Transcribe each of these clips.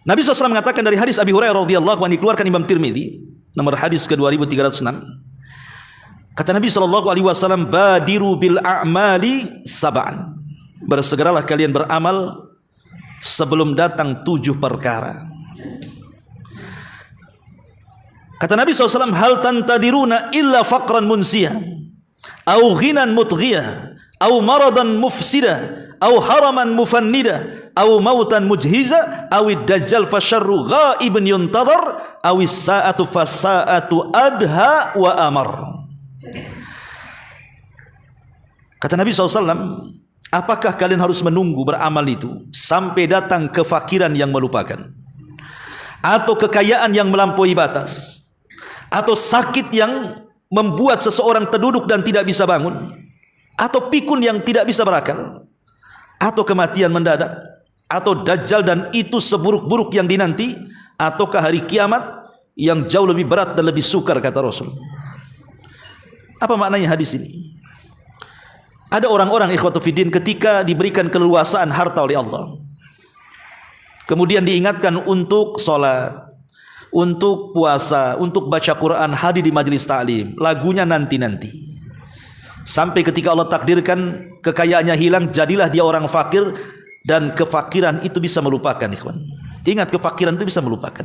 Nabi SAW mengatakan dari hadis Abi Hurairah radhiyallahu anhu, dikeluarkan Imam Tirmidzi, nomor hadis ke-2306. Kata Nabi SAW, badiru bil a'mali sab'an. Bersegeralah kalian beramal sebelum datang 7 perkara. Kata Nabi SAW, hal tantadiruna illa faqran munsiyah, au ghinan mutghiyah, au maradan mufsidah, au haraman mufannida, au mautan mujhiza, au dajjal fasyarru ghaibun yuntadhar, au sa'atu fasa'atu adha wa amar. Kata Nabi SAW, apakah kalian harus menunggu beramal itu sampai datang kefakiran yang melupakan, atau kekayaan yang melampaui batas, atau sakit yang membuat seseorang terduduk dan tidak bisa bangun, atau pikun yang tidak bisa berakal, atau kematian mendadak, atau dajjal dan itu seburuk-buruk yang dinanti, ataukah hari kiamat yang jauh lebih berat dan lebih sukar, kata Rasul. Apa maknanya hadis ini? Ada orang-orang ikhwatu fiddin ketika diberikan keleluasaan harta oleh Allah, kemudian diingatkan untuk sholat, untuk puasa, untuk baca Quran, hadir di majelis ta'lim, lagunya nanti-nanti. Sampai ketika Allah takdirkan kekayaannya hilang, jadilah dia orang fakir, dan kefakiran itu bisa melupakan, ikhwan. Ingat, kefakiran itu bisa melupakan.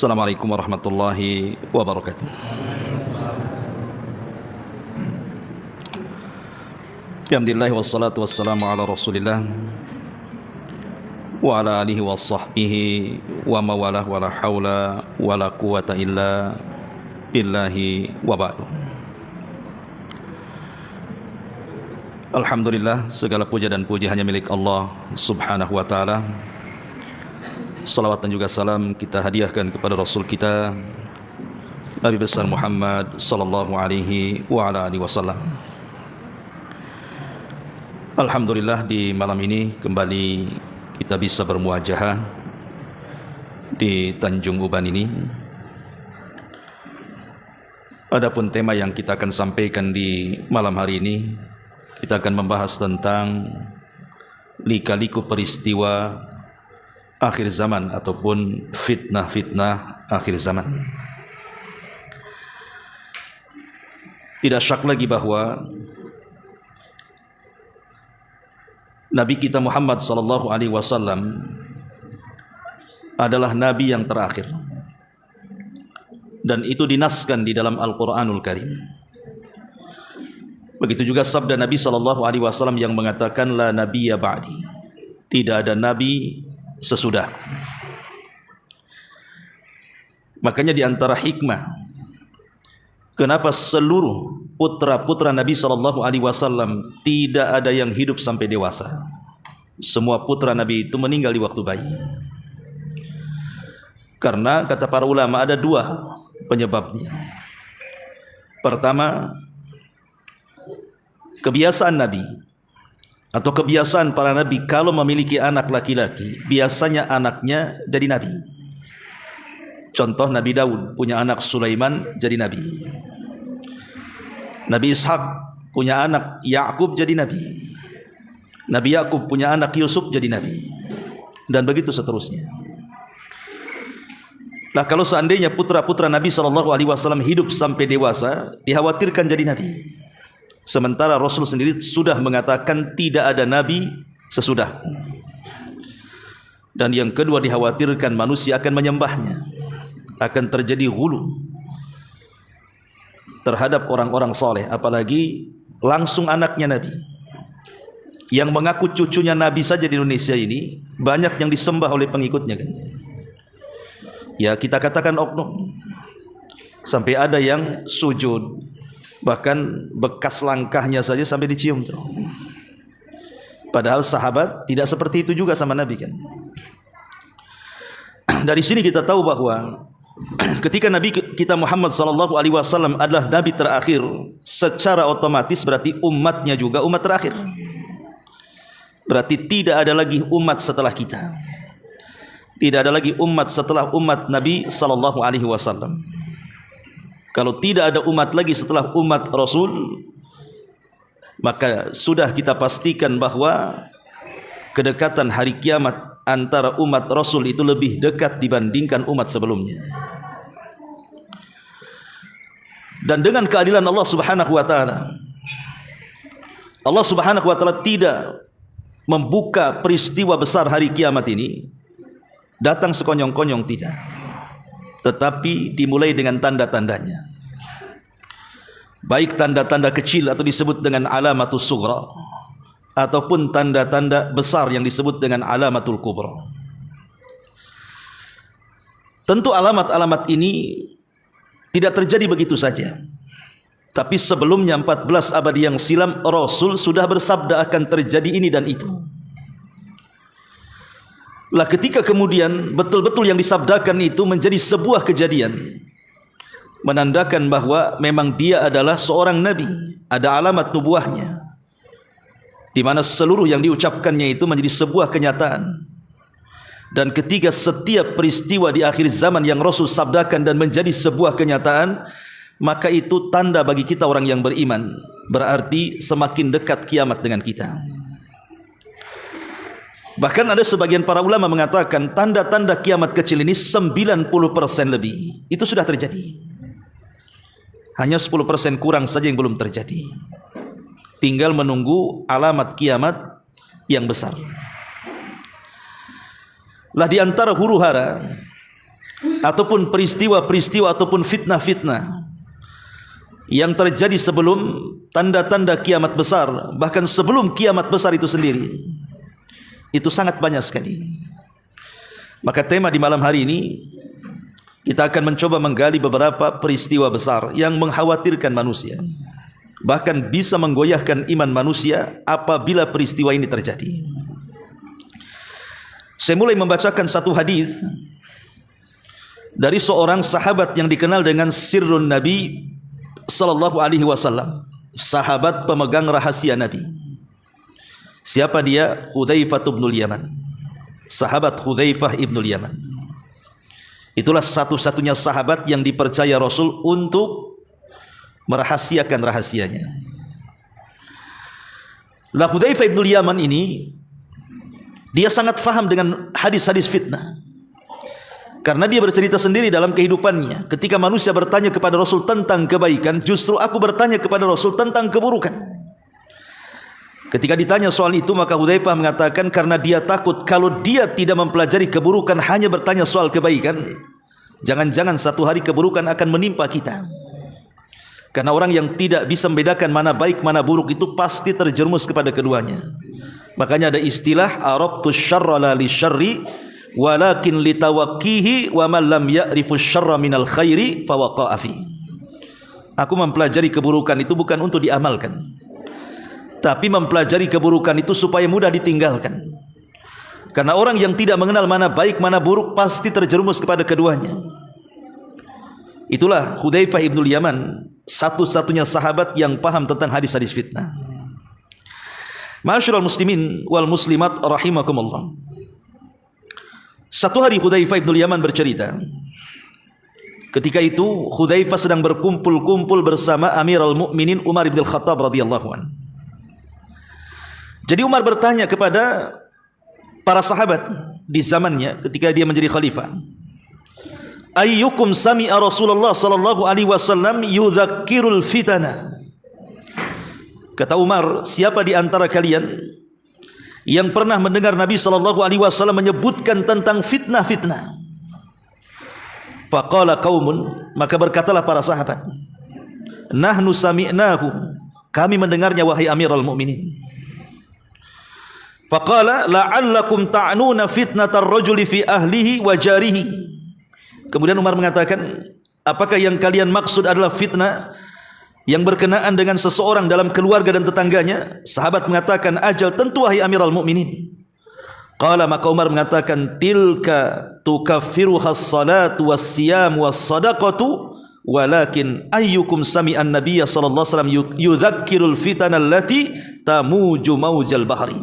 Assalamualaikum warahmatullahi wabarakatuh. Alhamdulillah wassalatu wassalamu ala Rasulillah wa ala alihi wa sahbihi wa mawalah wa la hawla wa la quwata illa billahi wa ba'du. Alhamdulillah, segala puja dan puji hanya milik Allah subhanahu wa ta'ala. Salawat dan juga salam kita hadiahkan kepada Rasul kita Nabi besar Muhammad sallallahu alaihi wa ala alihi wasallam. Alhamdulillah, di malam ini kembali kita bisa bermuajahah di Tanjung Uban ini. Adapun tema yang kita akan sampaikan di malam hari ini, kita akan membahas tentang lika-liku peristiwa akhir zaman ataupun fitnah-fitnah akhir zaman. Tidak syak lagi bahwa Nabi kita Muhammad sallallahu alaihi wasallam adalah nabi yang terakhir, dan itu dinaskan di dalam Al-Qur'anul Karim. Begitu juga sabda Nabi sallallahu alaihi wasallam yang mengatakan la nabiyya ba'di, tidak ada nabi sesudah. Makanya di antara hikmah kenapa seluruh putra-putra Nabi sallallahu alaihi wasallam tidak ada yang hidup sampai dewasa. Semua putra Nabi itu meninggal di waktu bayi. Karena kata para ulama ada 2 penyebabnya. Pertama, kebiasaan Nabi atau kebiasaan para nabi kalau memiliki anak laki-laki, biasanya anaknya jadi nabi. Contoh, Nabi Daud punya anak Sulaiman jadi nabi. Nabi Ishak punya anak Yakub jadi nabi. Nabi Yakub punya anak Yusuf jadi nabi. Dan begitu seterusnya. Nah, kalau seandainya putra-putra Nabi SAW hidup sampai dewasa, dikhawatirkan jadi nabi. Sementara Rasul sendiri sudah mengatakan tidak ada nabi sesudah. Dan yang kedua, dikhawatirkan manusia akan menyembahnya, akan terjadi ghulu terhadap orang-orang soleh, apalagi langsung anaknya nabi. Yang mengaku cucunya nabi saja di Indonesia ini banyak yang disembah oleh pengikutnya, kan? Ya, kita katakan oknum. Sampai ada yang sujud, bahkan bekas langkahnya saja sampai dicium tuh. Padahal sahabat tidak seperti itu juga sama Nabi, kan. Dari sini kita tahu bahwa ketika Nabi kita Muhammad sallallahu alaihi wasallam adalah nabi terakhir, secara otomatis berarti umatnya juga umat terakhir. berarti tidak ada lagi umat setelah kita. Tidak ada lagi umat setelah umat Nabi sallallahu alaihi wasallam. Kalau tidak ada umat lagi setelah umat Rasul, maka sudah kita pastikan bahwa kedekatan hari kiamat antara umat Rasul itu lebih dekat dibandingkan umat sebelumnya. Dan dengan keadilan Allah Subhanahu wa taala, Allah Subhanahu wa taala tidak membuka peristiwa besar hari kiamat ini datang sekonyong-konyong, tidak, tetapi dimulai dengan tanda-tandanya, baik tanda-tanda kecil atau disebut dengan alamatus sughra, ataupun tanda-tanda besar yang disebut dengan alamatul kubra. Tentu alamat-alamat ini tidak terjadi begitu saja, tapi sebelumnya 14 abad yang silam Rasul sudah bersabda akan terjadi ini dan itu. Lah ketika kemudian betul-betul yang disabdakan itu menjadi sebuah kejadian, menandakan bahwa memang dia adalah seorang nabi, ada alamat nubuahnya, di mana seluruh yang diucapkannya itu menjadi sebuah kenyataan. Dan ketika setiap peristiwa di akhir zaman yang Rasul sabdakan dan menjadi sebuah kenyataan, maka itu tanda bagi kita orang yang beriman, berarti semakin dekat kiamat dengan kita. Bahkan ada sebagian para ulama mengatakan tanda-tanda kiamat kecil ini 90% lebih itu sudah terjadi. Hanya 10% kurang saja yang belum terjadi. Tinggal menunggu alamat kiamat yang besar. Lah di antara huru-hara ataupun peristiwa-peristiwa ataupun fitnah-fitnah yang terjadi sebelum tanda-tanda kiamat besar, bahkan sebelum kiamat besar itu sendiri, itu sangat banyak sekali. Maka tema di malam hari ini kita akan mencoba menggali beberapa peristiwa besar yang mengkhawatirkan manusia, bahkan bisa menggoyahkan iman manusia apabila peristiwa ini terjadi. Saya mulai membacakan satu hadis dari seorang sahabat yang dikenal dengan Sirrun Nabi sallallahu alaihi wasallam, sahabat pemegang rahasia Nabi. Siapa dia? Hudzaifah ibnul Yaman, sahabat Hudzaifah ibnul Yaman. Itulah satu-satunya sahabat yang dipercaya Rasul untuk merahasiakan rahasianya. Lah Hudzaifah ibnul Yaman ini, dia sangat faham dengan hadis-hadis fitnah, karena dia bercerita sendiri dalam kehidupannya, ketika manusia bertanya kepada Rasul tentang kebaikan, justru aku bertanya kepada Rasul tentang keburukan. Ketika ditanya soal itu, maka Hudzaifah mengatakan karena dia takut kalau dia tidak mempelajari keburukan, hanya bertanya soal kebaikan, jangan-jangan satu hari keburukan akan menimpa kita. Karena orang yang tidak bisa membedakan mana baik mana buruk itu pasti terjerumus kepada keduanya. Makanya ada istilah arabtu syarra la li syarri walakin litawaqqihi wa man lam ya'rifu syarra minal khairi fawaqa'a fi. Aku mempelajari keburukan itu bukan untuk diamalkan, tapi mempelajari keburukan itu supaya mudah ditinggalkan. Karena orang yang tidak mengenal mana baik mana buruk pasti terjerumus kepada keduanya. Itulah Hudzaifah ibnul Yaman, satu-satunya sahabat yang paham tentang hadis-hadis fitnah. Ma'asyiral muslimin wal muslimat rahimakumullah. Satu hari Hudzaifah ibnul Yaman bercerita, ketika itu Hudzaifah sedang berkumpul-kumpul bersama Amirul Mukminin Umar bin Khattab radhiyallahu anhu. Jadi Umar bertanya kepada para sahabat di zamannya ketika dia menjadi khalifah, ayyukum sami'a Rasulullah sallallahu alaihi wasallam yudzakkirul fitana. Kata Umar, siapa di antara kalian yang pernah mendengar Nabi sallallahu alaihi wasallam menyebutkan tentang fitnah-fitnah? Faqala qaumun, maka berkatalah para sahabat, nahnu sami'nahu, kami mendengarnya wahai Amirul Mukminin. Faqala la'allakum ta'nuna fitnatar rajuli fi ahlihi wa jarihi. Kemudian Umar mengatakan, apakah yang kalian maksud adalah fitnah yang berkenaan dengan seseorang dalam keluarga dan tetangganya? Sahabat mengatakan, ajal, tentu wahai Amirul Mukminin. Qala, maka Umar mengatakan, tilka tukaffiruha as-salatu was-siyam was-sadaqatu walakin ayyukum sami'an nabiyya sallallahu alaihi wasallam yudzakkirul fitana allati tamuju maujal bahri.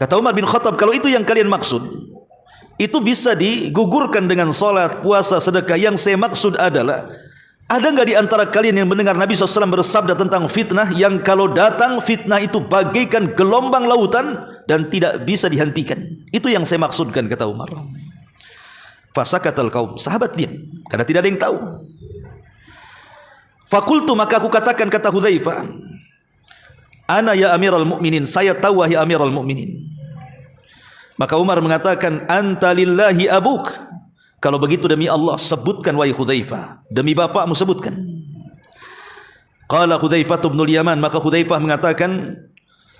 Kata Umar bin Khattab, kalau itu yang kalian maksud, itu bisa digugurkan dengan salat, puasa, sedekah. Yang saya maksud adalah, ada enggak di antara kalian yang mendengar Nabi SAW bersabda tentang fitnah, yang kalau datang fitnah itu bagaikan gelombang lautan dan tidak bisa dihentikan. Itu yang saya maksudkan, kata Umar. Fasakatal kaum, sahabat diam karena tidak ada yang tahu. Fakultu, maka aku katakan, kata Hudzaifah, ana ya amiral mu'minin, saya tahu wahai amiral mu'minin. Maka Umar mengatakan, anta lillahi abuk, kalau begitu demi Allah sebutkan wahai Hudzaifah, demi bapakmu sebutkan. Qala Hudzaifah bin al-Yaman, maka Hudzaifah mengatakan,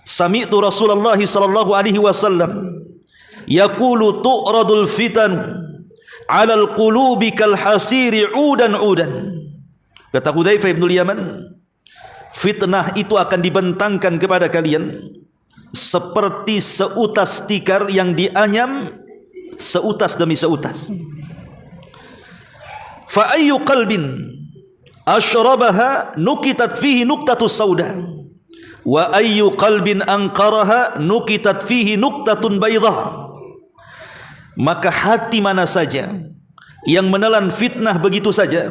sami'tu Rasulullah sallallahu alaihi wasallam yaqulu tu'radul fitan 'alal qulubi kal hasiri 'udan 'udan. Kata Hudzaifah bin al-Yaman, fitnah itu akan dibentangkan kepada kalian seperti seutas tikar yang dianyam seutas demi seutas. Fa ayyu qalbin ashrabaha nukitat fihi nuqtatus sauda wa ayyu qalbin anqaraha nukitat fihi nuqtatun baydah. Maka hati mana saja yang menelan fitnah begitu saja,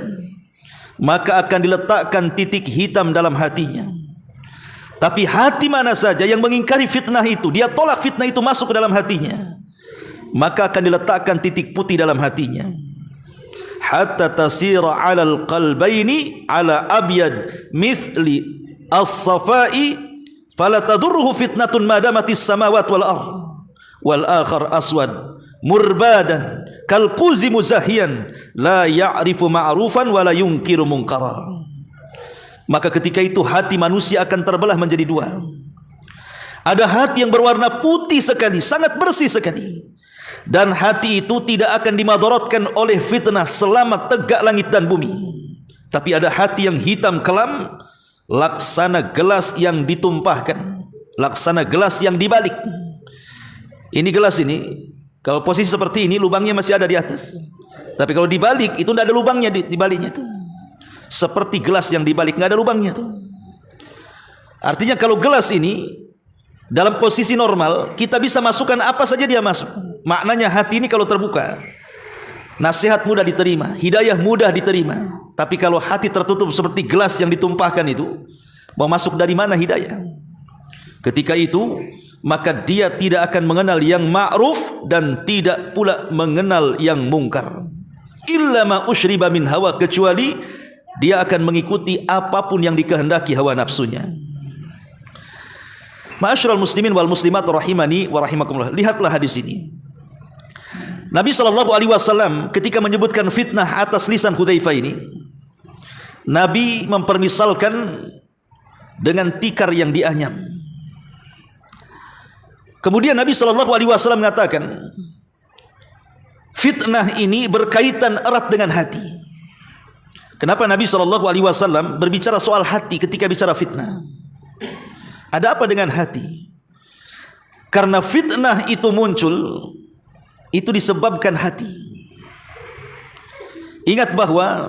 maka akan diletakkan titik hitam dalam hatinya. Tapi hati mana saja yang mengingkari fitnah itu, dia tolak fitnah itu masuk ke dalam hatinya, maka akan diletakkan titik putih dalam hatinya. Hatta tasira 'alal qalbaini 'ala abyad mithli as-safai fala tadurruhu fitnatun ma damatis samawati wal ardh wal akhar aswad murbadan kal quzi muzahiyan la ya'rifu ma'rufan wa la yunkiru munkara. Maka ketika itu hati manusia akan terbelah menjadi dua. Ada hati yang berwarna putih sekali, sangat bersih sekali, dan hati itu tidak akan dimadaratkan oleh fitnah selama tegak langit dan bumi. Tapi ada hati yang hitam kelam, laksana gelas yang ditumpahkan, laksana gelas yang dibalik. Ini gelas ini, kalau posisi seperti ini, lubangnya masih ada di atas. Tapi kalau dibalik, itu tidak ada lubangnya di baliknya itu. Seperti gelas yang dibalik, tidak ada lubangnya itu. Artinya kalau gelas ini dalam posisi normal, kita bisa masukkan apa saja dia masuk. Maknanya hati ini kalau terbuka, nasihat mudah diterima, hidayah mudah diterima. Tapi kalau hati tertutup seperti gelas yang ditumpahkan itu, mau masuk dari mana hidayah? Ketika itu, maka dia tidak akan mengenal yang ma'ruf dan tidak pula mengenal yang mungkar. Illa ma usyriba min hawa, kecuali dia akan mengikuti apapun yang dikehendaki hawa nafsunya. Ma'asyiral muslimin wal muslimat rahimani wa rahimakumullah. Lihatlah hadis ini. Nabi SAW ketika menyebutkan fitnah atas lisan Hudzaifah ini, Nabi mempermisalkan dengan tikar yang dianyam. Kemudian Nabi SAW mengatakan, fitnah ini berkaitan erat dengan hati. Kenapa Nabi SAW berbicara soal hati ketika bicara fitnah? Ada apa dengan hati? Karena fitnah itu muncul, itu disebabkan hati. Ingat bahwa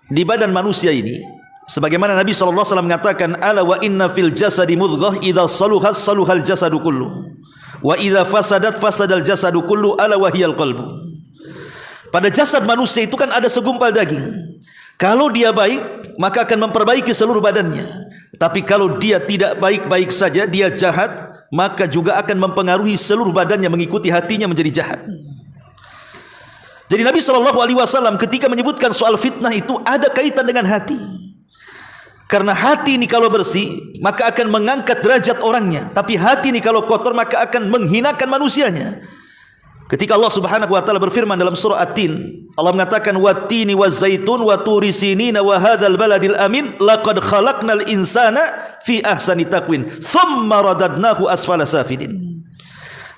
di badan manusia ini, sebagaimana Nabi SAW mengatakan, ala wa inna fil jasadi mudghah idza saluhat saluhal jasadu kullu wa idza fasadat fasadal jasadu kullu ala wa hiyal qalbu. Pada jasad manusia itu kan ada segumpal daging. Kalau dia baik, maka akan memperbaiki seluruh badannya. Tapi kalau dia tidak baik-baik saja, dia jahat, maka juga akan mempengaruhi seluruh badannya, mengikuti hatinya menjadi jahat. Jadi Nabi SAW ketika menyebutkan soal fitnah itu ada kaitan dengan hati. Karena hati ini kalau bersih, maka akan mengangkat derajat orangnya. Tapi hati ini kalau kotor, maka akan menghinakan manusianya. Ketika Allah Subhanahu wa taala berfirman dalam surah At-Tin, Allah mengatakan wat-tini waz-zaitun wa turi sinina wa hadzal baladil amin laqad khalaqnal insana fi ahsani taqwim thumma radadnahu asfala safilin.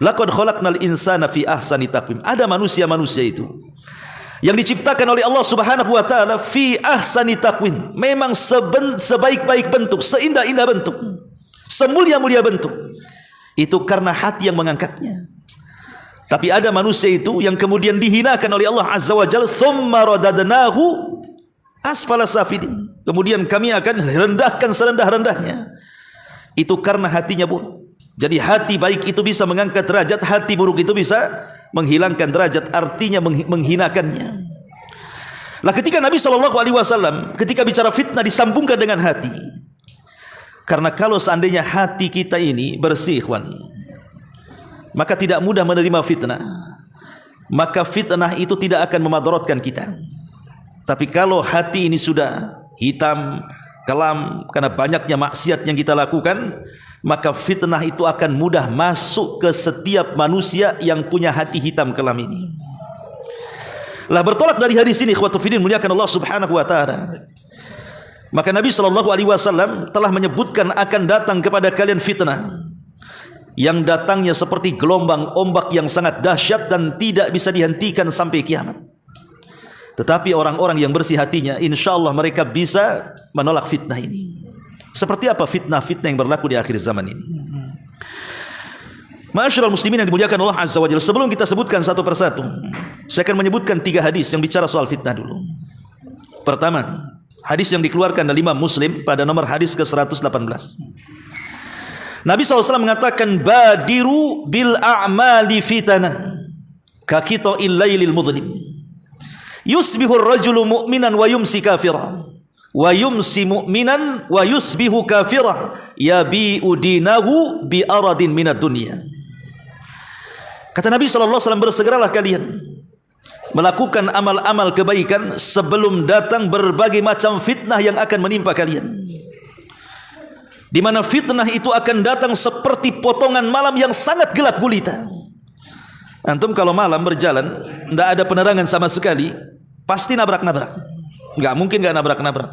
Laqad khalaqnal insana fi ahsani taqwim. Ada manusia-manusia itu yang diciptakan oleh Allah Subhanahu wa taala fi ahsani taqwim, memang sebaik-baik bentuk, seindah-indah bentuk, semulia-mulia bentuk. Itu karena hati yang mengangkatnya. Tapi ada manusia itu yang kemudian dihinakan oleh Allah Azza wa Jalla, thumma radadnahu asfala safilin. Kemudian kami akan rendahkan serendah-rendahnya. Itu karena hatinya buruk. Jadi hati baik itu bisa mengangkat derajat, hati buruk itu bisa menghilangkan derajat, artinya menghinakannya. Lah ketika Nabi SAW ketika bicara fitnah disambungkan dengan hati. Karena kalau seandainya hati kita ini bersih, ikhwan, maka tidak mudah menerima fitnah. Maka fitnah itu tidak akan memadaratkan kita. Tapi kalau hati ini sudah hitam, kelam karena banyaknya maksiat yang kita lakukan, maka fitnah itu akan mudah masuk ke setiap manusia yang punya hati hitam kelam ini. Lah bertolak dari hadis ini, ikhwatu fillah muliakan Allah Subhanahu wa taala. Maka Nabi SAW telah menyebutkan akan datang kepada kalian fitnah yang datangnya seperti gelombang ombak yang sangat dahsyat dan tidak bisa dihentikan sampai kiamat. Tetapi orang-orang yang bersih hatinya, insyaallah mereka bisa menolak fitnah ini. Seperti apa fitnah-fitnah yang berlaku di akhir zaman ini? Ma'asyiral muslimin yang dimuliakan Allah Azza wa Jalla, sebelum kita sebutkan satu persatu, saya akan menyebutkan 3 hadis yang bicara soal fitnah dulu. Pertama, hadis yang dikeluarkan oleh Imam Muslim pada nomor hadis ke-118. Nabi SAW mengatakan, badiru bil a'mali fitanan kakita'il lailil mudlim. Yusbihu ar-rajulu mu'minan wa yumsi kafiran, wa yumsi mu'minan wa yusbihu kafiran, yabi'u dinahu bi aradin minad dunya. Kata Nabi SAW, bersegeralah kalian melakukan amal-amal kebaikan sebelum datang berbagai macam fitnah yang akan menimpa kalian. Di mana fitnah itu akan datang seperti potongan malam yang sangat gelap gulita. Antum kalau malam berjalan, tidak ada penerangan sama sekali, pasti nabrak-nabrak. Enggak mungkin enggak nabrak-nabrak.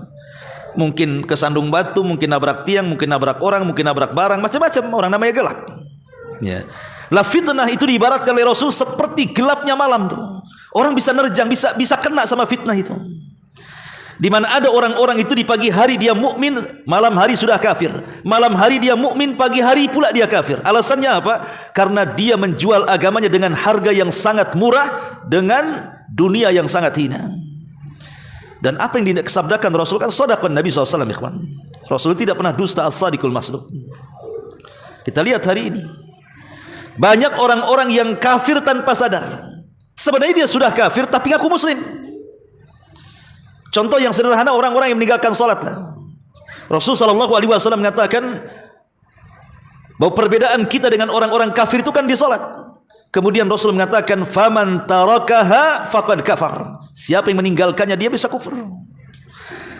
Mungkin kesandung batu, mungkin nabrak tiang, mungkin nabrak orang, mungkin nabrak barang, macam-macam, orang namanya gelap. Ya. Lah fitnah itu diibaratkan oleh Rasul seperti gelapnya malam tuh. Orang bisa nerjang, bisa kena sama fitnah itu. Di mana ada orang-orang itu di pagi hari dia mukmin, malam hari sudah kafir. Malam hari dia mukmin, pagi hari pula dia kafir. Alasannya apa? Karena dia menjual agamanya dengan harga yang sangat murah dengan dunia yang sangat hina. Dan apa yang disabdakan Rasul kan shadaqan Nabi SAW, ikhwan. Rasul tidak pernah dusta, as-sadiqul masduq. Kita lihat hari ini banyak orang-orang yang kafir tanpa sadar. Sebenarnya dia sudah kafir tapi ngaku muslim. Contoh yang sederhana, orang-orang yang meninggalkan salat. Rasulullah SAW mengatakan bahwa perbedaan kita dengan orang-orang kafir itu kan di salat. Kemudian Rasul mengatakan, faman tarakaha faqad kafar. Siapa yang meninggalkannya dia bisa kufur.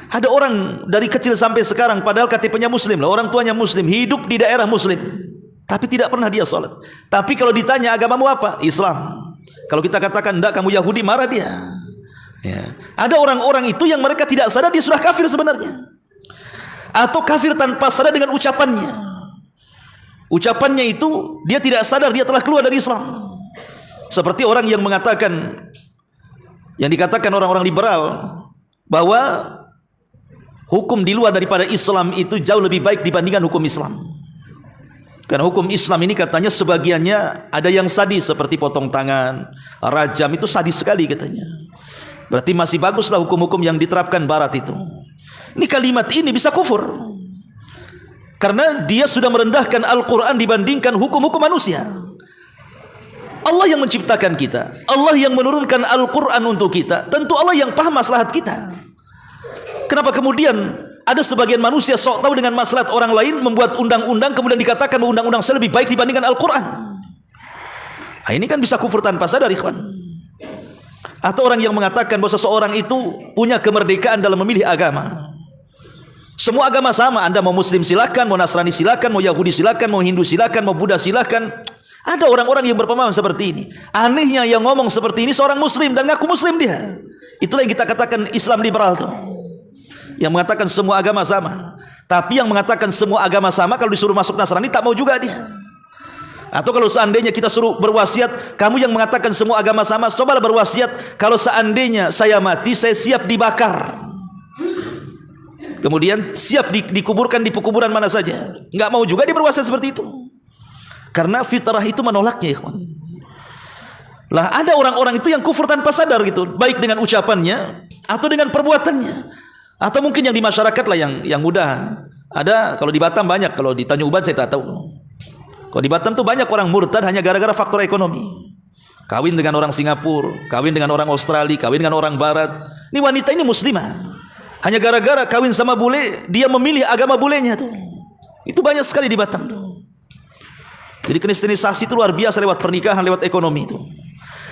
Ada orang dari kecil sampai sekarang padahal KTP-nya muslim, orang tuanya muslim, hidup di daerah muslim, tapi tidak pernah dia salat. Tapi kalau ditanya agamamu apa? Islam. Kalau kita katakan enggak, kamu Yahudi, marah dia. Ya. Ada orang-orang itu yang mereka tidak sadar dia sudah kafir sebenarnya, atau kafir tanpa sadar dengan ucapannya. Ucapannya itu dia tidak sadar dia telah keluar dari Islam. Seperti orang yang mengatakan, yang dikatakan orang-orang liberal, bahwa hukum di luar daripada Islam itu jauh lebih baik dibandingkan hukum Islam. Karena hukum Islam ini katanya sebagiannya ada yang sadis, seperti potong tangan, rajam, itu sadis sekali katanya. Berarti masih baguslah hukum-hukum yang diterapkan barat itu. Ini kalimat ini bisa kufur, karena dia sudah merendahkan Al-Quran dibandingkan hukum-hukum manusia. Allah yang menciptakan kita, Allah yang menurunkan Al-Quran untuk kita, tentu Allah yang paham maslahat kita. Kenapa kemudian ada sebagian manusia sok tahu dengan maslahat orang lain, membuat undang-undang, kemudian dikatakan undang-undang saya lebih baik dibandingkan Al-Quran? Nah, ini kan bisa kufur tanpa sadar, ikhwan. Atau orang yang mengatakan bahwa seseorang itu punya kemerdekaan dalam memilih agama. Semua agama sama, Anda mau Muslim silakan, mau Nasrani silakan, mau Yahudi silakan, mau Hindu silakan, mau Buddha silakan. Ada orang-orang yang berpemahaman seperti ini. Anehnya yang ngomong seperti ini seorang Muslim dan ngaku Muslim dia. Itulah yang kita katakan Islam liberal tuh, yang mengatakan semua agama sama. Tapi yang mengatakan semua agama sama, kalau disuruh masuk Nasrani tak mau juga dia. Atau kalau seandainya kita suruh berwasiat, kamu yang mengatakan semua agama sama, cobalah berwasiat, kalau seandainya saya mati, saya siap dibakar, kemudian siap dikuburkan di kuburan mana saja. Enggak mau juga dia berwasiat seperti itu, karena fitrah itu menolaknya, ikhwan. Lah ada orang-orang itu yang kufur tanpa sadar gitu, baik dengan ucapannya atau dengan perbuatannya. Atau mungkin yang di masyarakat lah yang mudah. Ada, kalau di Batam banyak, kalau di Tanjung Uban saya tak tahu. Kalau di Batam tuh banyak orang murtad hanya gara-gara faktor ekonomi. Kawin dengan orang Singapura, kawin dengan orang Australia, kawin dengan orang Barat. Ini wanita ini muslimah. Hanya gara-gara kawin sama bule, dia memilih agama bulenya tuh. Itu banyak sekali di Batam tuh. Jadi kristenisasi itu luar biasa lewat pernikahan, lewat ekonomi itu.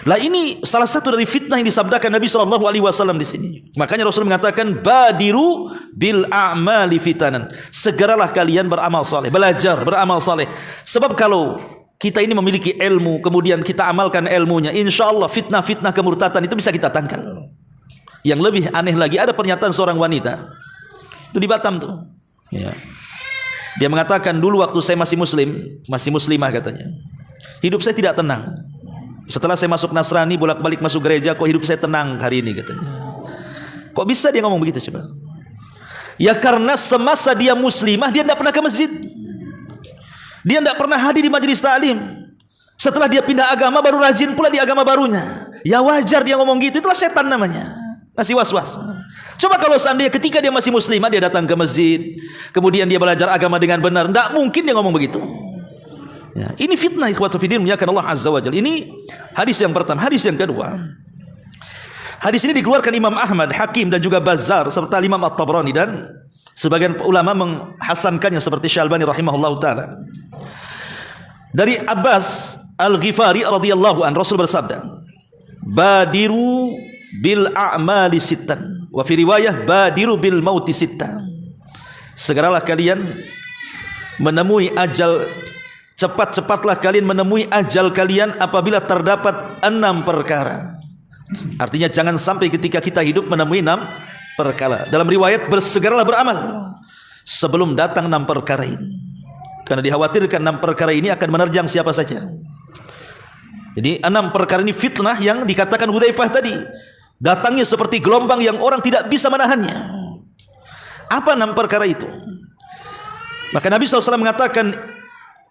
Lah ini salah satu dari fitnah yang disabdakan Nabi SAW di sini. Makanya Rasul mengatakan badiru bil a'mali fitanan. Segeralah kalian beramal saleh, belajar beramal saleh. Sebab kalau kita ini memiliki ilmu, kemudian kita amalkan ilmunya, insya Allah fitnah-fitnah kemurtatan itu bisa kita tangkal. Yang lebih aneh lagi, ada pernyataan seorang wanita itu di Batam tuh, ya. Dia mengatakan, dulu waktu saya masih muslim, masih muslimah katanya, hidup saya tidak tenang. Setelah saya masuk Nasrani, bolak-balik masuk gereja, kok hidup saya tenang hari ini katanya. Kok bisa dia ngomong begitu coba? Ya karena semasa dia muslimah, dia tidak pernah ke masjid. Dia tidak pernah hadir di majelis taklim. Setelah dia pindah agama, baru rajin pula di agama barunya. Ya wajar dia ngomong gitu, itulah setan namanya. Masih was-was. Coba kalau seandainya ketika dia masih muslimah, dia datang ke masjid, kemudian dia belajar agama dengan benar, tidak mungkin dia ngomong begitu. Ya, ini fitnah ikhwatu fiddin muliakan Allah azza wajalla. Ini hadis yang pertama. Hadis yang kedua, hadis ini dikeluarkan Imam Ahmad, Hakim dan juga Bazzar serta Imam At-Tabrani, dan sebagian ulama menghasankannya seperti Syalbani rahimahullah taala. Dari Abbas Al-Ghifari radhiyallahu an, Rasul bersabda, badiru bil a'mali sittan, wa fi riwayah badiru bil mauti sittan. Segeralah kalian menemui ajal, cepat-cepatlah kalian menemui ajal kalian apabila terdapat 6 perkara. Artinya jangan sampai ketika kita hidup menemui 6 perkara. Dalam riwayat, bersegeralah beramal sebelum datang 6 perkara ini, karena dikhawatirkan 6 perkara ini akan menerjang siapa saja. Jadi 6 perkara ini fitnah yang dikatakan Hudzaifah tadi, datangnya seperti gelombang yang orang tidak bisa menahannya. Apa 6 perkara itu? Maka Nabi SAW mengatakan,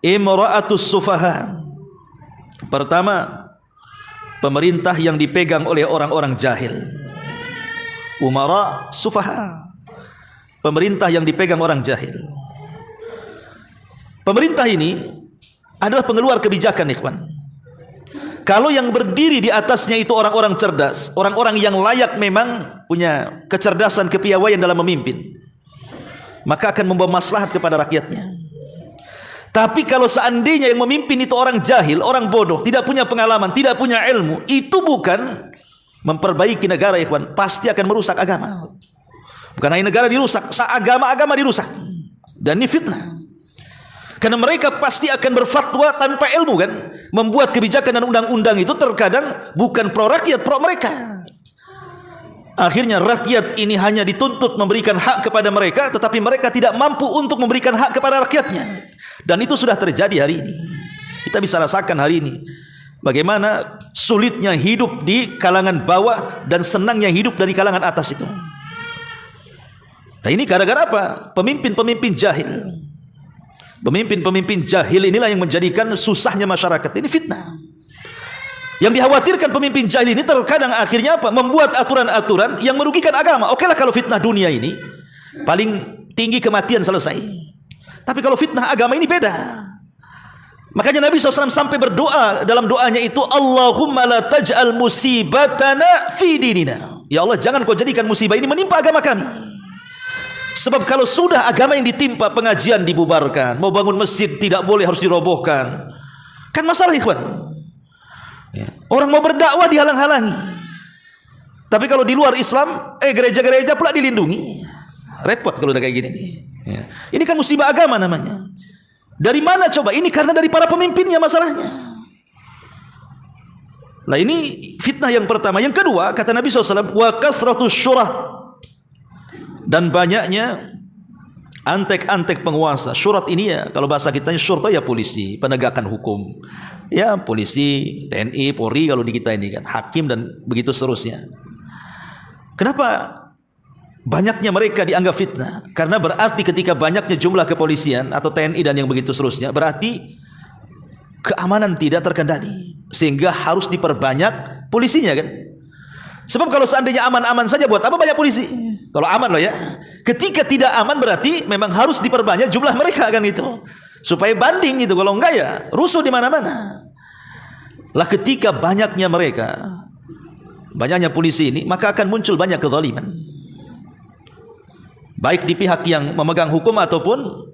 imra'atus sufaha. Pertama, pemerintah yang dipegang oleh orang-orang jahil. Umara sufaha, pemerintah yang dipegang orang jahil. Pemerintah ini adalah pengeluar kebijakan, ikhwan. Kalau yang berdiri di atasnya itu orang-orang cerdas, orang-orang yang layak memang punya kecerdasan, kepiawaian dalam memimpin, maka akan membawa maslahat kepada rakyatnya. Tapi kalau seandainya yang memimpin itu orang jahil, orang bodoh, tidak punya pengalaman, tidak punya ilmu, itu bukan memperbaiki negara, ikhwan, pasti akan merusak agama. Bukan hanya negara dirusak, agama-agama dirusak. Dan ini fitnah. Karena mereka pasti akan berfatwa tanpa ilmu, kan? Membuat kebijakan dan undang-undang itu terkadang bukan pro rakyat, pro mereka. Akhirnya rakyat ini hanya dituntut memberikan hak kepada mereka, tetapi mereka tidak mampu untuk memberikan hak kepada rakyatnya. Dan itu sudah terjadi hari ini. Kita bisa rasakan hari ini bagaimana sulitnya hidup di kalangan bawah dan senangnya hidup dari kalangan atas itu. Nah ini gara-gara apa? Pemimpin-pemimpin jahil. Pemimpin-pemimpin jahil inilah yang menjadikan susahnya masyarakat. Ini fitnah. Yang dikhawatirkan pemimpin jahil ini terkadang akhirnya apa? Membuat aturan-aturan yang merugikan agama. Oke lah kalau fitnah dunia ini paling tinggi kematian, selesai. Tapi kalau fitnah agama ini beda. Makanya Nabi SAW sampai berdoa dalam doanya itu, Allahumma la taj'al musibatana fi dinina. Ya Allah, jangan kau jadikan musibah ini menimpa agama kami. Sebab kalau sudah agama yang ditimpa, pengajian dibubarkan, mau bangun masjid tidak boleh, harus dirobohkan. Kan masalah, ikhwan. Ya. Orang mau berdakwah dihalang-halangi. Tapi kalau di luar Islam, gereja-gereja pula dilindungi. Repot kalau udah kayak gini nih. Ya. Ini kan musibah agama namanya. Dari mana coba? Ini karena dari para pemimpinnya masalahnya. Nah ini fitnah yang pertama. Yang kedua, kata Nabi SAW, wa kasratus syurah, dan banyaknya antek-antek penguasa. Syurat ini ya, kalau bahasa kita syurta ya polisi, penegakan hukum. Ya polisi, TNI, Polri kalau di kita ini kan, hakim dan begitu seterusnya. Kenapa banyaknya mereka dianggap fitnah? Karena berarti ketika banyaknya jumlah kepolisian atau TNI dan yang begitu seterusnya, berarti keamanan tidak terkendali, sehingga harus diperbanyak polisinya, kan? Sebab kalau seandainya aman-aman saja, buat apa banyak polisi? Kalau aman loh ya. Ketika tidak aman berarti memang harus diperbanyak jumlah mereka, kan itu. supaya banding itu. Kalau enggak ya rusuh di mana-mana. Lah ketika banyaknya mereka, banyaknya polisi ini, maka akan muncul banyak kezaliman, baik di pihak yang memegang hukum ataupun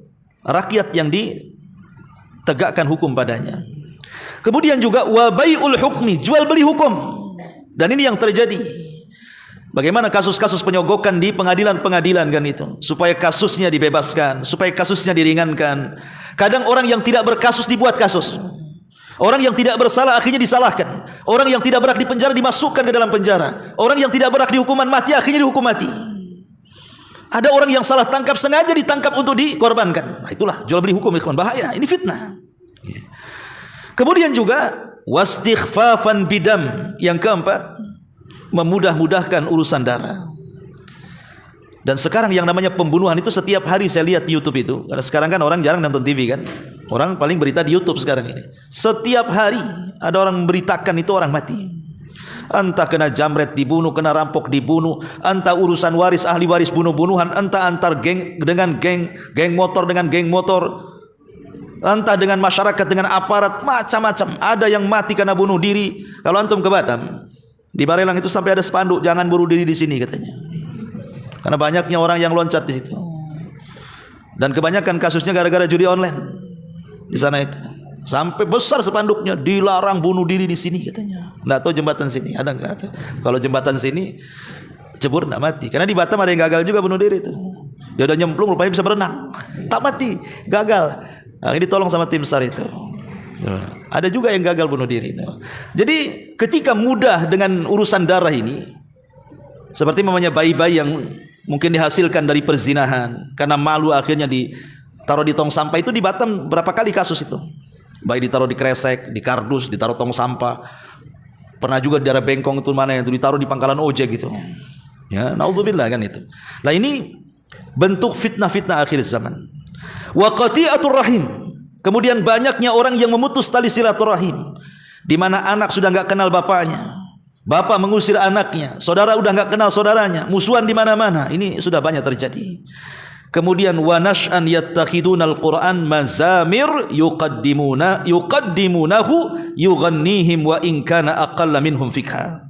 rakyat yang ditegakkan hukum padanya. Kemudian juga wa bai'ul hukmi, jual beli hukum. Dan ini yang terjadi. Bagaimana kasus-kasus penyogokan di pengadilan-pengadilan kan itu, supaya kasusnya dibebaskan, supaya kasusnya diringankan. Kadang orang yang tidak berkasus dibuat kasus. Orang yang tidak bersalah akhirnya disalahkan. Orang yang tidak berhak di penjara dimasukkan ke dalam penjara. Orang yang tidak berhak di hukuman mati akhirnya dihukum mati. Ada orang yang salah tangkap sengaja ditangkap untuk dikorbankan. Nah, itulah jual beli hukum, ikhwan, bahaya. Ini fitnah. Kemudian juga wastighfafan bidam, yang keempat, memudah-mudahkan urusan darah. Dan sekarang yang namanya pembunuhan itu setiap hari saya lihat di YouTube itu. Karena sekarang kan orang jarang nonton TV kan. Orang paling berita di YouTube sekarang ini. Setiap hari ada orang memberitakan itu orang mati. Entah kena jamret dibunuh, kena rampok dibunuh, entah urusan waris, ahli waris bunuh-bunuhan, entah antar geng dengan geng motor dengan geng motor, entah dengan masyarakat dengan aparat, macam-macam. Ada yang mati karena bunuh diri. Kalau antum ke Batam, di Barelang itu sampai ada spanduk, jangan bunuh diri di sini katanya. Karena banyaknya orang yang loncat di situ. Dan kebanyakan kasusnya gara-gara judi online di sana itu. Sampai besar spanduknya, dilarang bunuh diri di sini katanya. Nggak tahu jembatan sini ada nggak? Kalau jembatan sini cebur nggak mati. Karena di Batam ada yang gagal juga bunuh diri itu. Dia udah nyemplung rupanya bisa berenang, tak mati, gagal. Nah, ini tolong sama tim SAR itu. Ada juga yang gagal bunuh diri itu. Jadi ketika mudah dengan urusan darah ini, seperti namanya bayi-bayi yang mungkin dihasilkan dari perzinahan, karena malu akhirnya ditaruh di tong sampah. Itu di Batam berapa kali kasus itu. Bayi ditaruh di kresek, di kardus, ditaruh tong sampah. Pernah juga di daerah Bengkong itu mana itu ditaruh di pangkalan ojek gitu. Ya, naudzubillah kan itu. Nah ini bentuk fitnah-fitnah akhir zaman. Wa qati'atur rahim. Kemudian banyaknya orang yang memutus tali silaturahim, di mana anak sudah enggak kenal bapaknya. Bapak mengusir anaknya, saudara udah enggak kenal saudaranya, musuhan di mana-mana. Ini sudah banyak terjadi. Kemudian wa nash'an yattakhidunal Qur'an mazamir yuqaddimunahu yughannihim wa in kana aqalla minhum fikha.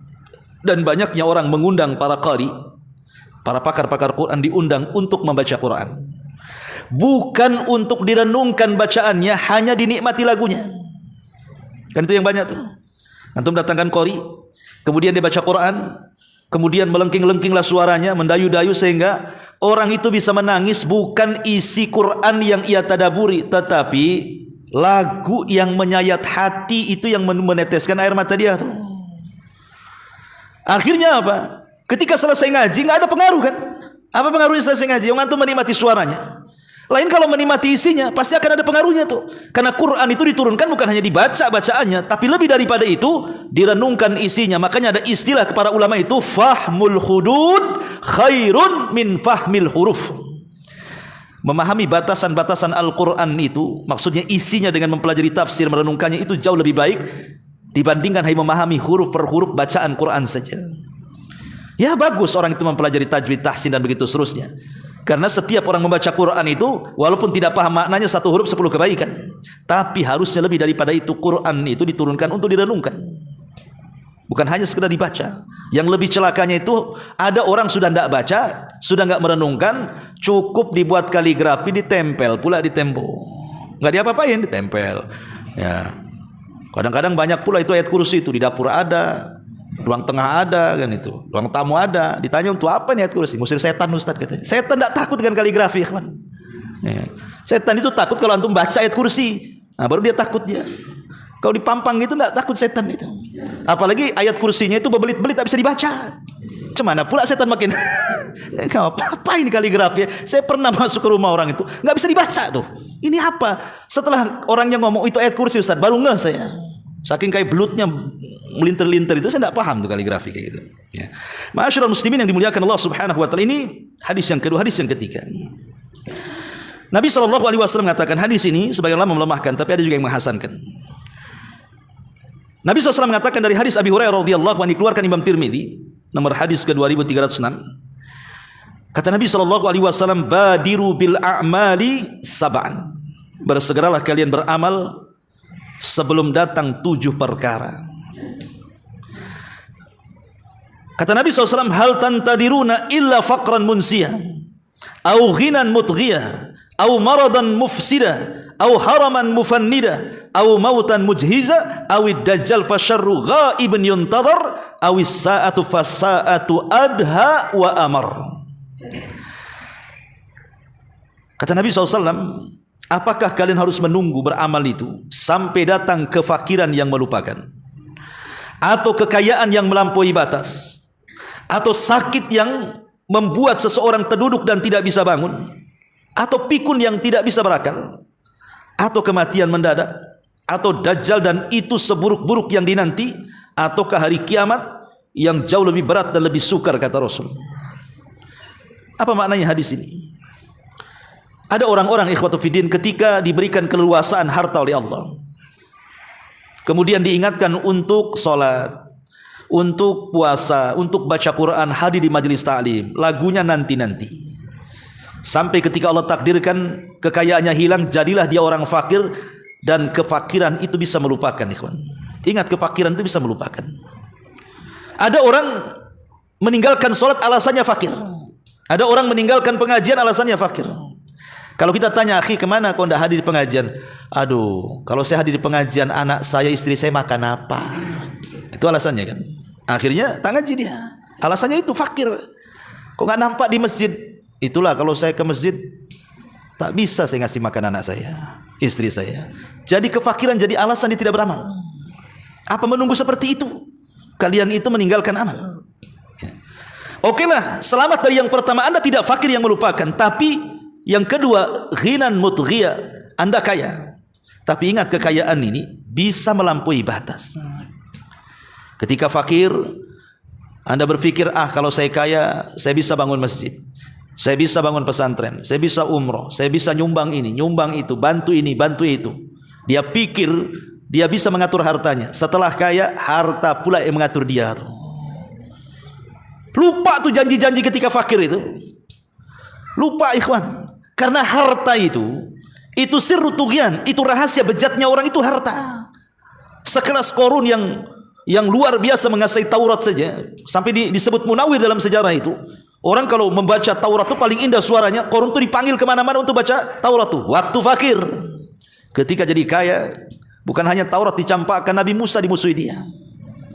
Dan banyaknya orang mengundang para qari, para pakar-pakar Quran diundang untuk membaca Quran. Bukan untuk direnungkan bacaannya, hanya dinikmati lagunya. Kan itu yang banyak tuh. Antum datangkan qari, kemudian dia baca Quran, kemudian melengking-lengkinglah suaranya, mendayu-dayu sehingga orang itu bisa menangis. Bukan isi Quran yang ia tadaburi, tetapi lagu yang menyayat hati itu yang meneteskan air mata dia tuh. Akhirnya apa? Ketika selesai ngaji nggak ada pengaruh kan? Apa pengaruhnya selesai ngaji? Yang antum menikmati suaranya. Lain kalau menikmati isinya, pasti akan ada pengaruhnya tuh. Karena Quran itu diturunkan bukan hanya dibaca bacaannya, tapi lebih daripada itu direnungkan isinya. Makanya ada istilah para ulama itu fahmul hudud khairun min fahmil huruf. Memahami batasan-batasan Al-Quran itu, maksudnya isinya dengan mempelajari tafsir, merenungkannya, itu jauh lebih baik dibandingkan hanya memahami huruf per huruf bacaan Quran saja. Ya bagus orang itu mempelajari tajwid, tahsin dan begitu seterusnya. Karena setiap orang membaca Quran itu, walaupun tidak paham maknanya, satu huruf 10 kebaikan. Tapi harusnya lebih daripada itu, Quran itu diturunkan untuk direnungkan, bukan hanya sekedar dibaca. Yang lebih celakanya itu, ada orang sudah tidak baca, sudah nggak merenungkan, cukup dibuat kaligrafi, ditempel pula di tembok. Nggak diapa-apain, ditempel. Ya. Kadang-kadang banyak pula itu ayat kursi itu, di dapur ada, ruang tengah ada kan itu, ruang tamu ada. Ditanya untuk apa nih ayat kursi? Ngusir setan Ustaz katanya. Setan tidak takut dengan kaligrafi, kawan. Ya. Setan itu takut kalau antum baca ayat kursi. Nah, baru dia takut dia. Kalau dipampang itu tidak takut setan itu. Apalagi ayat kursinya itu berbelit-belit tak bisa dibaca. Cemana pula setan makin apa ini kaligrafi? Saya pernah masuk ke rumah orang itu, nggak bisa dibaca tuh. Ini apa? Setelah orangnya ngomong itu ayat kursi Ustaz, baru ngeh saya. Saking kayak belutnya melintir-lintir itu, saya tidak paham tuh kaligrafi kayak gitu. Ya. Ma'asyiral muslimin yang dimuliakan Allah Subhanahu wa taala, ini hadis yang kedua, hadis yang ketiga. Nabi SAW mengatakan, hadis ini sebagian ulama melemahkan, tapi ada juga yang menghasankan. Nabi SAW mengatakan dari hadis Abi Hurairah radhiyallahu anhu, dikeluarkan Imam Tirmidzi, nomor hadis ke 2306. Kata Nabi SAW, badiru bil a'mali sab'an. bersegeralah kalian beramal sebelum datang 7 perkara. Kata Nabi SAW, hal tantadiruna illa faqran munsiya, au ghinan mutghiya, au maradan mufsida, au haraman mufannida, au mautan mujhiza, au dajjal fasyarru ghaibun yuntadhar, au sa'atu fasa'atu adha wa amar. Kata Nabi SAW, apakah kalian harus menunggu beramal itu sampai datang kefakiran yang melupakan, atau kekayaan yang melampaui batas, atau sakit yang membuat seseorang terduduk dan tidak bisa bangun, atau pikun yang tidak bisa berakal, atau kematian mendadak, atau dajjal dan itu seburuk-buruk yang dinanti, ataukah hari kiamat yang jauh lebih berat dan lebih sukar, kata Rasul. Apa maknanya hadis ini? Ada orang-orang ikhwatu fiddin ketika diberikan keleluasaan harta oleh Allah, kemudian diingatkan untuk sholat, untuk puasa, untuk baca Quran, hadir di majelis ta'lim, lagunya nanti-nanti. Sampai ketika Allah takdirkan kekayaannya hilang, jadilah dia orang fakir, dan kefakiran itu bisa melupakan, ikhwan. Ingat, kefakiran itu bisa melupakan. Ada orang meninggalkan sholat alasannya fakir. Ada orang meninggalkan pengajian alasannya fakir. Kalau kita tanya, akhi, kemana kau tidak hadir di pengajian? Aduh, kalau saya hadir di pengajian, anak saya, istri saya makan apa? Itu alasannya kan. Akhirnya tak ngaji dia. Alasannya itu fakir. Kok nggak nampak di masjid? Itulah, kalau saya ke masjid tak bisa saya ngasih makan anak saya, istri saya. Jadi kefakiran jadi alasan dia tidak beramal. Apa menunggu seperti itu? Kalian itu meninggalkan amal. Oke lah, selamat dari yang pertama, Anda tidak fakir yang melupakan. Tapi yang kedua, ghinan mutghiya, Anda kaya. Tapi ingat, kekayaan ini bisa melampaui batas. Ketika fakir, Anda berpikir, kalau saya kaya, saya bisa bangun masjid, saya bisa bangun pesantren, saya bisa umroh, saya bisa nyumbang ini, nyumbang itu, bantu ini, bantu itu. Dia pikir dia bisa mengatur hartanya. Setelah kaya, harta pula yang mengatur dia. Lupa tuh janji-janji ketika fakir itu. Lupa, ikhwan. Karena harta itu sirru tughyan, itu rahasia bejatnya orang itu harta. Sekelas Qarun yang luar biasa menguasai Taurat saja, sampai disebut Munawwir dalam sejarah itu. Orang kalau membaca Taurat itu paling indah suaranya. Qarun itu dipanggil kemana-mana untuk baca Taurat tuh. Waktu fakir, ketika jadi kaya, bukan hanya Taurat dicampakkan, Nabi Musa dimusuhi dia.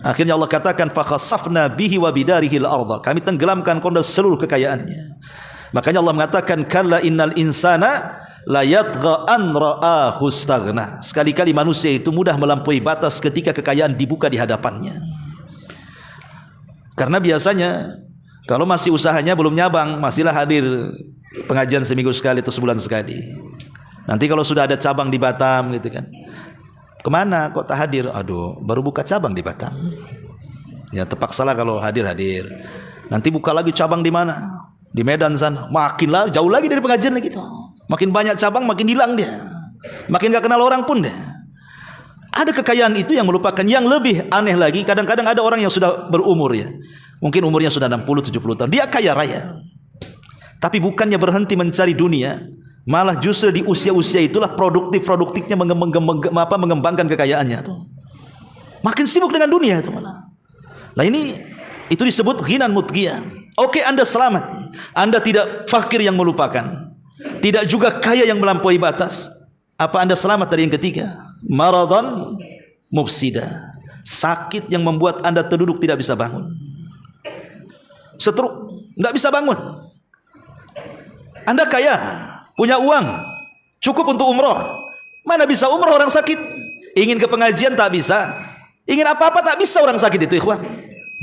Akhirnya Allah katakan, fa khasafna bihi wa bidarihil ardh, kami tenggelamkan Qarun dan seluruh kekayaannya. Makanya Allah mengatakan, kalla innal insana la yatgha an ra'ahu istaghna. Sekali-kali manusia itu mudah melampaui batas ketika kekayaan dibuka di hadapannya. Karena biasanya kalau masih usahanya belum nyabang, masihlah hadir pengajian seminggu sekali atau sebulan sekali. Nanti kalau sudah ada cabang di Batam gitu kan, kemana kok tak hadir? Aduh, baru buka cabang di Batam. Ya terpaksalah kalau hadir. Nanti buka lagi cabang di mana? Di Medan sana. Makin lah jauh lagi dari pengajian lagi tuh. Makin banyak cabang, makin hilang dia. Makin gak kenal orang pun dia. Ada kekayaan itu yang melupakan. Yang lebih aneh lagi, kadang-kadang ada orang yang sudah berumur ya, mungkin umurnya sudah 60-70 tahun, dia kaya raya, tapi bukannya berhenti mencari dunia, malah justru di usia-usia itulah produktifnya mengembangkan kekayaannya tuh. Makin sibuk dengan dunia itu malah. Nah ini itu disebut ghinan mutghiyah. Oke, Anda selamat, Anda tidak fakir yang melupakan, tidak juga kaya yang melampaui batas. Apa Anda selamat dari yang ketiga? Maradan mufsida, sakit yang membuat Anda terduduk tidak bisa bangun. Stroke, tidak bisa bangun. Anda kaya, punya uang, cukup untuk umroh. Mana bisa umroh orang sakit? Ingin ke pengajian tak bisa, ingin apa-apa tak bisa orang sakit itu, ikhwan.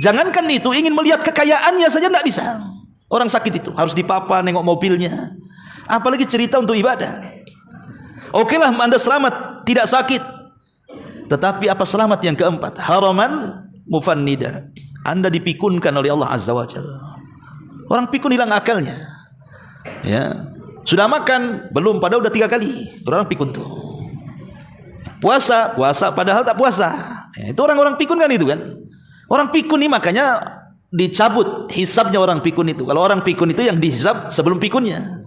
Jangankan itu, ingin melihat kekayaannya saja tidak bisa. Orang sakit itu harus dipapa, nengok mobilnya, apalagi cerita untuk ibadah. Oke lah, Anda selamat, tidak sakit. Tetapi apa selamat yang keempat? Haraman mufannida, Anda dipikunkan oleh Allah Azza wa Jalla. Orang pikun hilang akalnya. Ya, sudah makan belum? Padahal udah 3 kali. Orang pikun tuh. Puasa padahal tak puasa. Ya, itu orang-orang pikun kan itu kan. Orang pikun ini makanya dicabut hisabnya orang pikun itu. Kalau orang pikun itu yang dihisab sebelum pikunnya.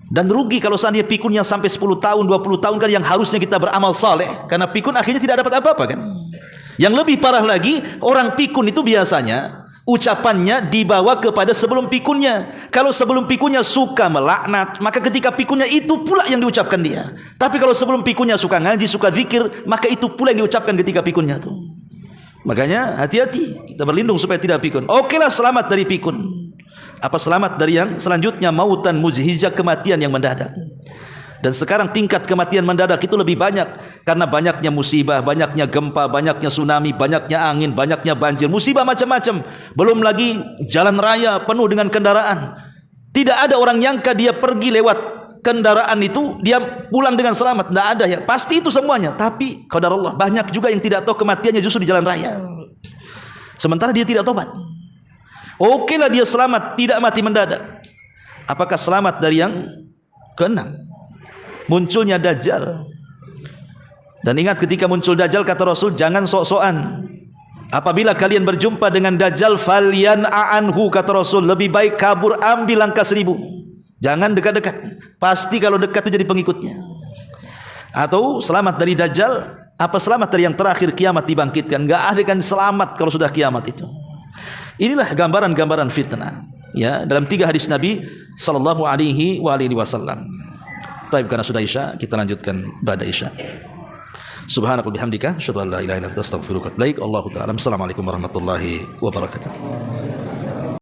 Dan rugi kalau seandainya pikunnya sampai 10 tahun, 20 tahun kan yang harusnya kita beramal saleh, karena pikun akhirnya tidak dapat apa-apa kan. Yang lebih parah lagi, orang pikun itu biasanya ucapannya dibawa kepada sebelum pikunnya. Kalau sebelum pikunnya suka melaknat, maka ketika pikunnya itu pula yang diucapkan dia. Tapi kalau sebelum pikunnya suka ngaji, suka zikir, maka itu pula yang diucapkan ketika pikunnya tuh. Makanya hati-hati, kita berlindung supaya tidak pikun. Okelah selamat dari pikun. Apa selamat dari yang selanjutnya, mautan muzhizah, kematian yang mendadak. Dan sekarang tingkat kematian mendadak itu lebih banyak karena banyaknya musibah, banyaknya gempa, banyaknya tsunami, banyaknya angin, banyaknya banjir, musibah macam-macam. Belum lagi jalan raya penuh dengan kendaraan. Tidak ada orang nyangka dia pergi lewat kendaraan itu dia pulang dengan selamat. Tidak ada ya, pasti itu semuanya. Tapi qadarullah, banyak juga yang tidak tahu kematiannya justru di jalan raya. Sementara dia tidak tobat. Okelah dia selamat, tidak mati mendadak. Apakah selamat dari yang keenam? Munculnya Dajjal. Dan ingat ketika muncul Dajjal, kata Rasul, jangan sok-sokan. Apabila kalian berjumpa dengan Dajjal, falyan'a anhu, kata Rasul, lebih baik kabur, ambil langkah 1000. Jangan dekat-dekat. Pasti kalau dekat itu jadi pengikutnya. Atau selamat dari Dajjal, apa selamat dari yang terakhir kiamat dibangkitkan? Enggak ada kan selamat kalau sudah kiamat itu. Inilah gambaran-gambaran fitnah ya dalam 3 hadis Nabi sallallahu alaihi wasallam. Baik, karena sudah Isya, kita lanjutkan ba'da Isya. Subhanakallahumma bihamdika asyhadu an la ilaha illa anta astaghfiruka wa atubu ilaik. Allahu ta'ala. Assalamualaikum warahmatullahi wabarakatuh.